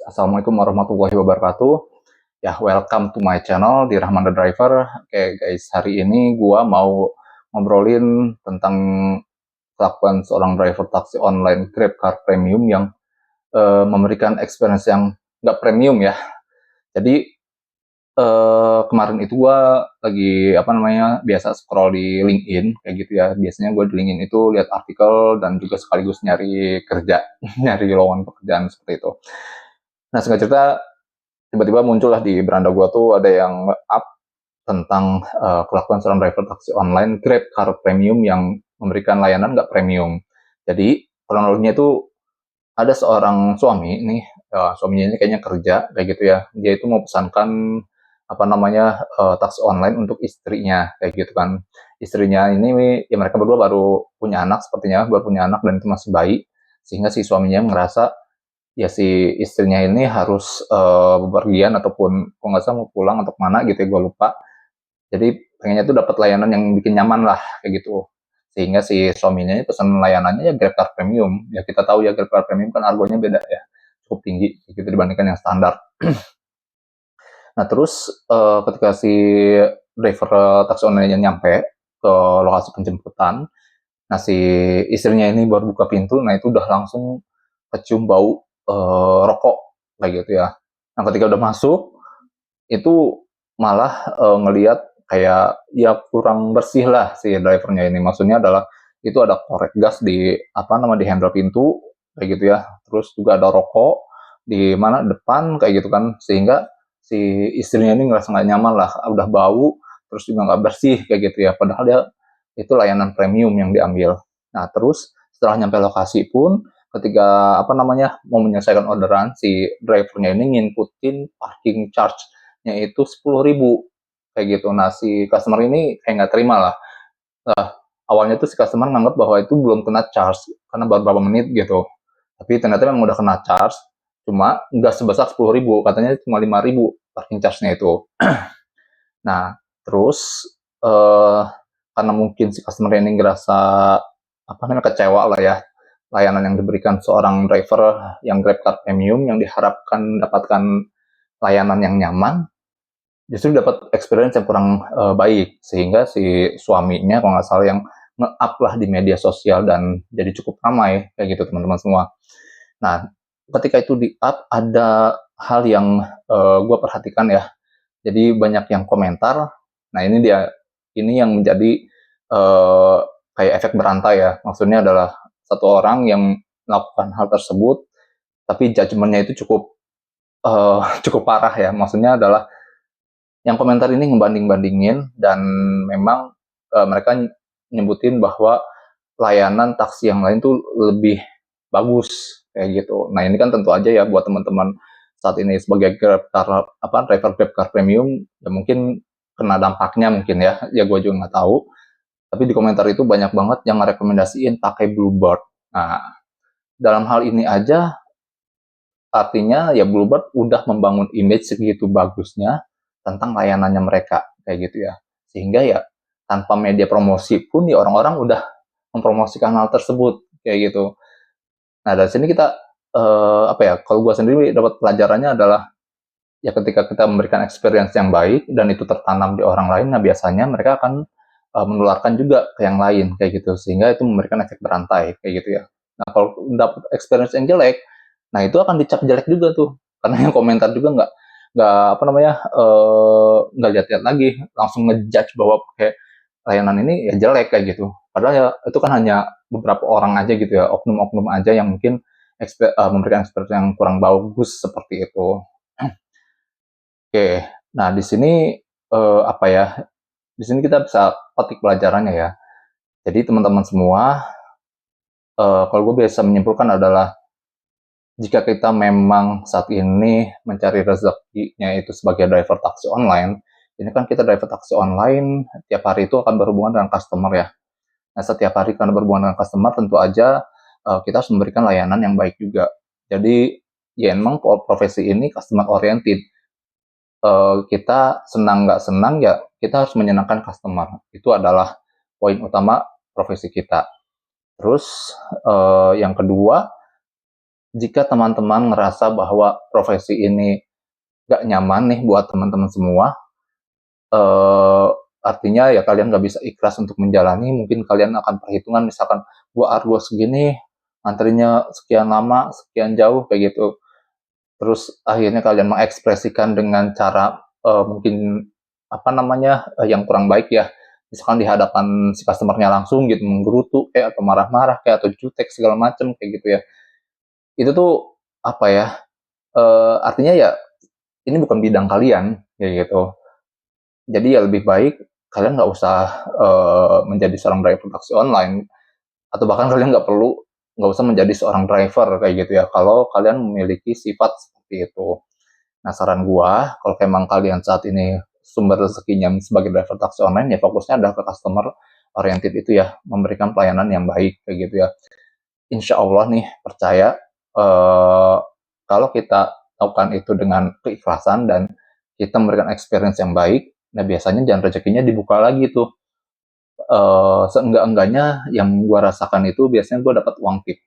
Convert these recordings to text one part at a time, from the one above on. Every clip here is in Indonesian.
Assalamualaikum warahmatullahi wabarakatuh. Ya, welcome to my channel di Rahman the Driver. Oke guys, hari ini gua mau ngobrolin tentang kelakuan seorang driver taksi online GrabCar Premium yang memberikan experience yang nggak premium ya. Jadi kemarin itu gua lagi biasa scroll di LinkedIn kayak gitu ya. Biasanya gue di LinkedIn itu lihat artikel dan juga sekaligus nyari kerja, nyari lowongan pekerjaan seperti itu. Nah, singkat cerita, tiba-tiba muncullah di beranda gua tuh ada yang up tentang kelakuan seorang driver taksi online GrabCar Premium yang memberikan layanan nggak premium. Jadi kronologinya itu ada seorang suami nih, suaminya ini kayaknya kerja kayak gitu ya. Dia itu mau pesankan taksi online untuk istrinya kayak gitu kan. Istrinya ini ya mereka berdua baru punya anak sepertinya, baru punya anak dan itu masih bayi, sehingga si suaminya ngerasa ya si istrinya ini harus bepergian ataupun kalau nggak salah mau pulang atau mana gitu ya, gue lupa. Jadi pengennya tuh dapat layanan yang bikin nyaman lah kayak gitu. Sehingga si suaminya ini pesan layanannya ya GrabCar Premium. Ya kita tahu ya GrabCar Premium kan harganya beda ya, cukup tinggi gitu dibandingkan yang standar. Nah terus ketika si driver taksi online nyampe ke lokasi penjemputan, nah si istrinya ini baru buka pintu, nah itu udah langsung kecium bau rokok kayak gitu ya. Nah ketika udah masuk itu malah ngelihat kayak ya kurang bersih lah si drivernya ini. Maksudnya adalah itu ada korek gas di di handle pintu kayak gitu ya. Terus juga ada rokok di mana depan kayak gitu kan, sehingga si istrinya ini ngerasa nggak nyaman lah, udah bau terus juga nggak bersih kayak gitu ya. Padahal dia itu layanan premium yang diambil. Nah terus setelah nyampe lokasi pun ketika mau menyelesaikan orderan, si drivernya ini nginputin parking charge-nya itu 10.000 kayak gitu. Nah si customer ini kayak nggak terima lah. Nah, awalnya tuh si customer nganggap bahwa itu belum kena charge karena baru beberapa menit gitu. Tapi ternyata memang udah kena charge, cuma nggak sebesar 10.000, katanya cuma 5.000 parking charge-nya itu. Nah terus eh, karena mungkin si customer ini ngerasa kecewa lah ya, layanan yang diberikan seorang driver yang GrabCar Premium yang diharapkan mendapatkan layanan yang nyaman, justru dapat experience yang kurang baik, sehingga si suaminya kalau nggak salah yang nge-up lah di media sosial dan jadi cukup ramai kayak gitu teman-teman semua. Nah ketika itu di-up ada hal yang gue perhatikan ya, jadi banyak yang komentar. Nah ini yang menjadi uh, kayak efek berantai ya. Maksudnya adalah satu orang yang melakukan hal tersebut, tapi judgementnya itu cukup cukup parah ya. Maksudnya adalah yang komentar ini ngebanding-bandingin dan memang mereka nyebutin bahwa layanan taksi yang lain tuh lebih bagus kayak gitu. Nah ini kan tentu aja ya buat teman-teman saat ini sebagai driver GrabCar Premium ya mungkin kena dampaknya mungkin ya gue juga nggak tahu. Tapi di komentar itu banyak banget yang rekomendasiin pakai Bluebird. Nah dalam hal ini aja artinya ya Bluebird udah membangun image segitu bagusnya tentang layanannya mereka kayak gitu ya, sehingga ya tanpa media promosi pun ya orang-orang udah mempromosikan hal tersebut kayak gitu. Nah dari sini kita kalau gue sendiri dapat pelajarannya adalah ya ketika kita memberikan experience yang baik dan itu tertanam di orang lain, nah biasanya mereka akan menularkan juga ke yang lain kayak gitu, sehingga itu memberikan efek berantai kayak gitu ya. Nah kalau dapat experience yang jelek, nah itu akan dicap jelek juga tuh, karena yang komentar juga nggak lihat-lihat lagi, langsung ngejudge bahwa kayak layanan ini ya jelek kayak gitu. Padahal ya itu kan hanya beberapa orang aja gitu ya, oknum-oknum aja yang mungkin memberikan experience yang kurang bagus seperti itu. Oke, nah di sini apa ya? Di sini kita bisa petik pelajarannya ya. Jadi teman-teman semua, kalau gue biasa menyimpulkan adalah jika kita memang saat ini mencari rezekinya itu sebagai driver taksi online, ini kan kita driver taksi online tiap hari itu akan berhubungan dengan customer ya. Nah setiap hari karena berhubungan dengan customer tentu aja kita harus memberikan layanan yang baik juga. Jadi ya emang profesi ini customer oriented. Kita senang nggak senang ya kita harus menyenangkan customer. Itu adalah poin utama profesi kita. Terus yang kedua, jika teman-teman ngerasa bahwa profesi ini gak nyaman nih buat teman-teman semua, artinya ya kalian gak bisa ikhlas untuk menjalani, mungkin kalian akan perhitungan misalkan gua argo segini, antrinya sekian lama, sekian jauh kayak gitu. Terus akhirnya kalian mengekspresikan dengan cara mungkin apa namanya yang kurang baik ya. Misalkan di hadapan si customernya langsung gitu menggerutu kayak atau marah-marah kayak atau jutek segala macem kayak gitu ya. Itu tuh apa ya? Artinya ya ini bukan bidang kalian kayak gitu. Jadi ya lebih baik kalian nggak usah menjadi seorang driver taksi online atau bahkan kalian nggak usah menjadi seorang driver kayak gitu ya. Kalau kalian memiliki sifat seperti itu. Nah, saran gua, kalau emang kalian saat ini sumber rezekinya sebagai driver taksi online, ya fokusnya adalah ke customer oriented itu ya, memberikan pelayanan yang baik, kayak gitu ya. Insya Allah nih, percaya, kalau kita lakukan itu dengan keikhlasan dan kita memberikan experience yang baik, nah biasanya jalan rezekinya dibuka lagi tuh. Seenggak-enggaknya yang gua rasakan itu biasanya gua dapat uang tip,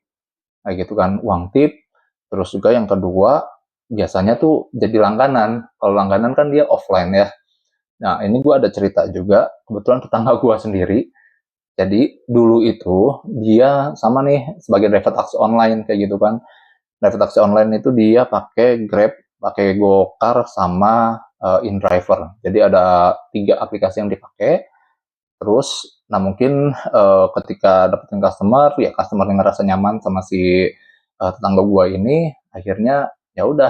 kayak gitu kan, uang tip. Terus juga yang kedua, biasanya tuh jadi langganan. Kalau langganan kan dia offline ya. Nah, ini gue ada cerita juga. Kebetulan tetangga gue sendiri. Jadi dulu itu dia sama nih sebagai driver taksi online kayak gitu kan. Driver taksi online itu dia pakai Grab, pakai Gokar sama InDriver. Jadi ada 3 aplikasi yang dipakai. Terus, nah mungkin ketika dapetin customer, ya customer yang ngerasa nyaman sama si tetangga gua ini, akhirnya ya udah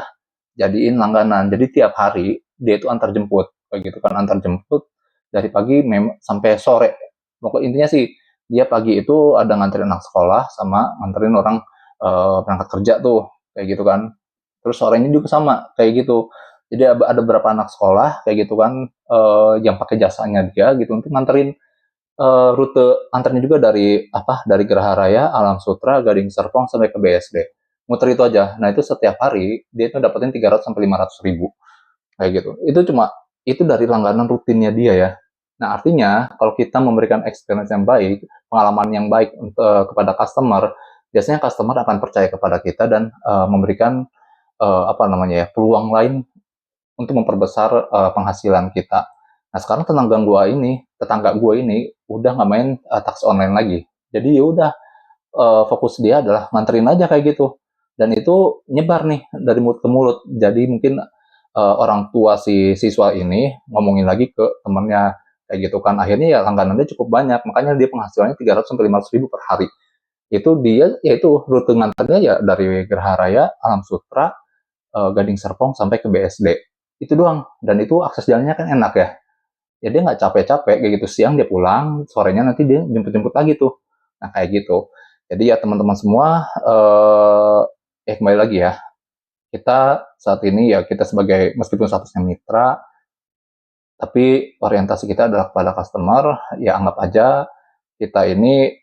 jadiin langganan. Jadi tiap hari dia itu antar jemput, kayak gitu kan antar jemput dari pagi sampai sore. Pokok intinya sih dia pagi itu ada nganterin anak sekolah sama nganterin orang berangkat kerja tuh, kayak gitu kan. Terus sorenya juga sama, kayak gitu. Jadi ada beberapa anak sekolah kayak gitu kan yang pakai jasanya dia gitu untuk nganterin rute antarnya juga dari dari Geraha Raya, Alam Sutra, Gading Serpong sampai ke BSD. Muter itu aja. Nah itu setiap hari dia itu dapetin 300 sampai 500 ribu kayak gitu. Itu dari langganan rutinnya dia ya. Nah artinya kalau kita memberikan experience yang baik, pengalaman yang baik kepada customer, biasanya customer akan percaya kepada kita dan memberikan peluang lain untuk memperbesar penghasilan kita. Nah sekarang tetangga gua ini udah nggak main taksi online lagi. Jadi ya udah fokus dia adalah nganterin aja kayak gitu. Dan itu nyebar nih dari mulut ke mulut. Jadi mungkin orang tua si siswa ini ngomongin lagi ke temennya kayak gitu kan. Akhirnya ya langganannya cukup banyak. Makanya dia penghasilannya 300 sampai 500 ribu per hari. Itu dia yaitu rute ngantarnya ya dari Geraha Raya, Alam Sutra, Gading Serpong sampai ke BSD. Itu doang. Dan itu akses jalannya kan enak ya. Ya dia nggak capek-capek kayak gitu. Siang dia pulang, sorenya nanti dia jemput-jemput lagi tuh. Nah kayak gitu. Jadi ya teman-teman semua, kembali lagi ya. Kita saat ini ya kita sebagai meskipun statusnya mitra, tapi orientasi kita adalah kepada customer. Ya anggap aja kita ini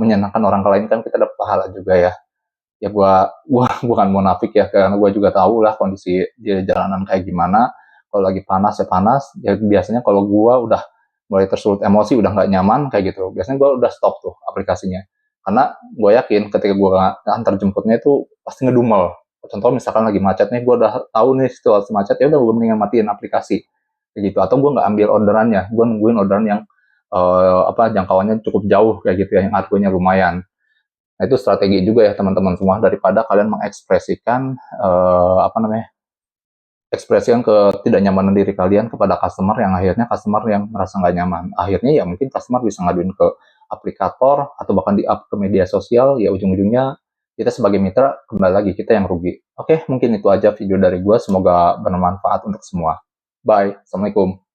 menyenangkan orang lain kan kita dapat pahala juga ya. Ya gua bukan munafik ya karena gua juga tahu lah kondisi di jalanan kayak gimana. Kalau lagi panas ya panas. Ya biasanya kalau gua udah mulai tersulut emosi, udah nggak nyaman kayak gitu. Biasanya gua udah stop tuh aplikasinya. Karena gue yakin ketika gua antar jemputnya itu pasti ngedumel. Contoh misalkan lagi macet nih, gua udah tahu nih situasi macet, ya udah gue mendingan matiin aplikasi kayak gitu. Atau gua nggak ambil orderannya, gua nungguin orderan yang jangkauannya cukup jauh kayak gitu ya, yang harganya lumayan. Nah, itu strategi juga ya teman-teman semua daripada kalian mengekspresikan ekspresikan ketidaknyamanan diri kalian kepada customer yang akhirnya customer yang merasa nggak nyaman. Akhirnya ya mungkin customer bisa ngaduin ke aplikator atau bahkan di-up ke media sosial, ya ujung-ujungnya kita sebagai mitra kembali lagi kita yang rugi. Oke, mungkin itu aja video dari gue. Semoga bermanfaat untuk semua. Bye. Assalamualaikum.